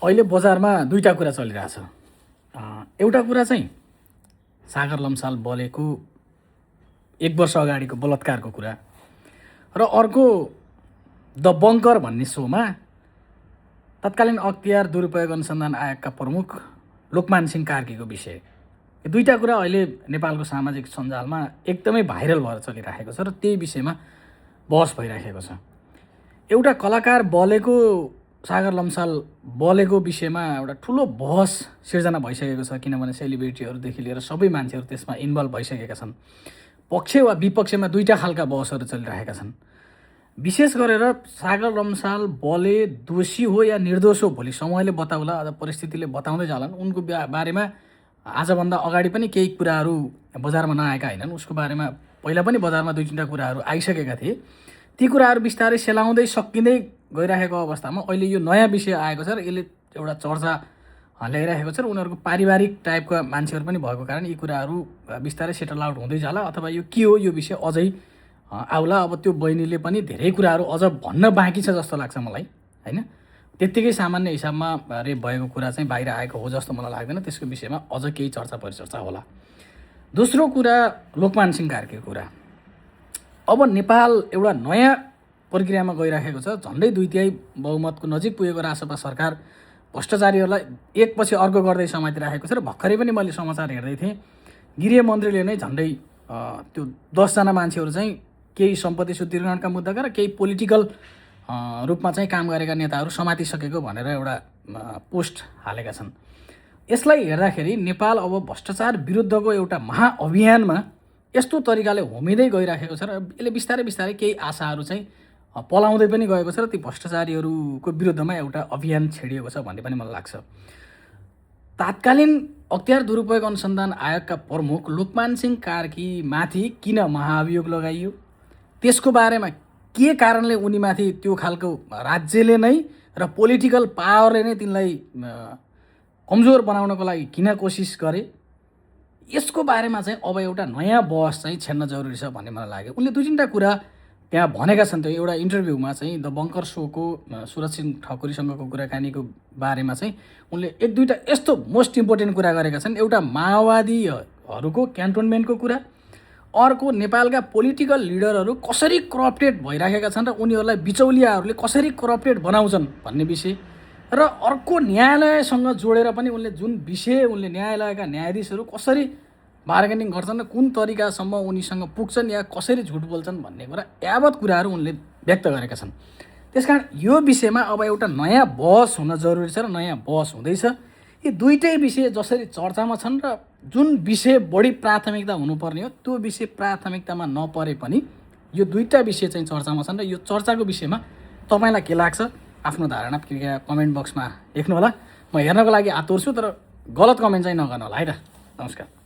अहिले बजारमा दुईटा कुरा चलिरहेछ। एउटा कुरा चाहिँ सागर लम्साल बलेको 1 वर्ष अगाडिको बलात्कारको कुरा र अर्को द बङ्कर भन्ने शोमा तत्कालीन अख्तियार दुरुपयोग अनुसन्धान आयोगका प्रमुख लोकमान सिंह कार्कीको विषय। यो दुईटा कुरा अहिले नेपालको सामाजिक सञ्जालमा एकदमै भाइरल भएर चलिरहेको छ र त्यही विषयमा बहस भइरहेको छ। एउटा कलाकार बलेको, सागर लम्साल बलेको विषयमा एउटा ठुलो बहस सिर्जना भइसकेको छ, किनभने सेलिब्रिटीहरूदेखि लिएर सबै मान्छेहरू त्यसमा इन्भल्भ भइसकेका छन्। पक्ष वा विपक्षमा दुईटा खालका बहसहरू चलिरहेका छन्। विशेष गरेर सागर लम्साल बले दोषी हो या निर्दोष हो भोलि समयले बताउला, अझ परिस्थितिले बताउँदै जालान्। उनको बारेमा आजभन्दा अगाडि पनि केही कुराहरू बजारमा नआएका होइनन्। उसको बारेमा पहिला पनि बजारमा 2-3 कुराहरू आइसकेका थिए। ती कुराहरू बिस्तारै सेलाउँदै सकिँदै गइरहेको अवस्थामा अहिले यो नयाँ विषय आएको छ र यसले एउटा चर्चा ल्याइरहेको छ र उनीहरूको पारिवारिक टाइपका मान्छेहरू पनि भएको कारण यी कुराहरू बिस्तारै सेटल आउट हुँदै जाला, अथवा यो के हो यो विषय अझै आउला। अब त्यो बहिनीले पनि धेरै कुराहरू अझ भन्न बाँकी छ जस्तो लाग्छ मलाई, हैन? त्यत्तिकै सामान्य हिसाबमा रेप भएको कुरा चाहिँ बाहिर आएको हो जस्तो मलाई लाग्दैन। त्यसको विषयमा अझ केही चर्चा परिचर्चा होला। दोस्रो कुरा लोकमान सिंह कार्कीको कुरा। अब नेपाल एउटा नयाँ प्रक्रियामा गइरहेको छ। झन्डै 2/3 बहुमतको नजिक पुगेको रासपा सरकार भ्रष्टाचारीहरूलाई एकपछि अर्को गर्दै समातिरहेको छ र भर्खरै पनि मैले समाचार हेर्दै थिएँ, गृह मन्त्रीले नै झन्डै त्यो 10 जना मान्छेहरू चाहिँ केही सम्पत्ति शुद्धिकरणका मुद्दाका र केही पोलिटिकल रूपमा चाहिँ काम गरेका नेताहरू समातिसकेको भनेर एउटा पोस्ट हालेका छन्। यसलाई हेर्दाखेरि नेपाल अब भ्रष्टाचार विरुद्धको एउटा महाअभियानमा यस्तो तरिकाले होमिँदै गइरहेको छ र यसले बिस्तारै बिस्तारै केही आशाहरू चाहिँ पलाउँदै पनि गएको छ र ती भ्रष्टाचारीहरूको विरुद्धमा एउटा अभियान छेडिएको छ भन्ने पनि मलाई लाग्छ। तात्कालीन अख्तियार दुरुपयोग अनुसन्धान आयोगका प्रमुख लोकमान सिंह कार्कीमाथि किन महाअभियोग लगाइयो, त्यसको बारेमा के कारणले उनीमाथि त्यो खालको राज्यले नै र पोलिटिकल पावरले नै तिनलाई कमजोर बनाउनको लागि किन कोसिस गरे, यसको बारेमा चाहिँ अब एउटा नयाँ बहस चाहिँ छेड्न जरुरी छ भन्ने मलाई लाग्यो। उनले 2-3 कुरा त्यहाँ भनेका छन्। त्यो एउटा इन्टरभ्यूमा चाहिँ द बङ्कर सोको सुरज सिंह ठकुरीसँगको कुराकानीको बारेमा चाहिँ उनले 1-2टा यस्तो मोस्ट इम्पोर्टेन्ट कुरा गरेका छन्। एउटा माओवादीहरूको क्यान्टोनमेन्टको कुरा, अर्को नेपालका पोलिटिकल लिडरहरू कसरी करप्टेड भइराखेका छन् र उनीहरूलाई बिचौलियाहरूले कसरी करप्टेड बनाउँछन् भन्ने विषय, र अर्को न्यायालयसँग जोडेर पनि उनले जुन विषय, उनले न्यायालयका न्यायाधीशहरू कसरी बार्गेनिङ गर्छन् र कुन तरिकासम्म उनीसँग पुग्छन् या कसरी झुट बोल्छन् भन्ने कुरा, यावत कुराहरू उनले व्यक्त गरेका छन्। त्यसकारण यो विषयमा अब एउटा नयाँ बहस हुन जरुरी छ र नयाँ बहस हुँदैछ। यी दुईटै विषय जसरी चर्चामा छन् र जुन विषय बढी प्राथमिकता हुनुपर्ने हो त्यो विषय प्राथमिकतामा नपरे पनि यो दुईटा विषय चाहिँ चर्चामा छन् र यो चर्चाको विषयमा तपाईँलाई के लाग्छ आफ्नो धारणा कृपया कमेन्ट बक्समा लेख्नु होला। म हेर्नको लागि आतुर छु, तर गलत कमेन्ट चाहिँ नगर्नु होला है त। नमस्कार।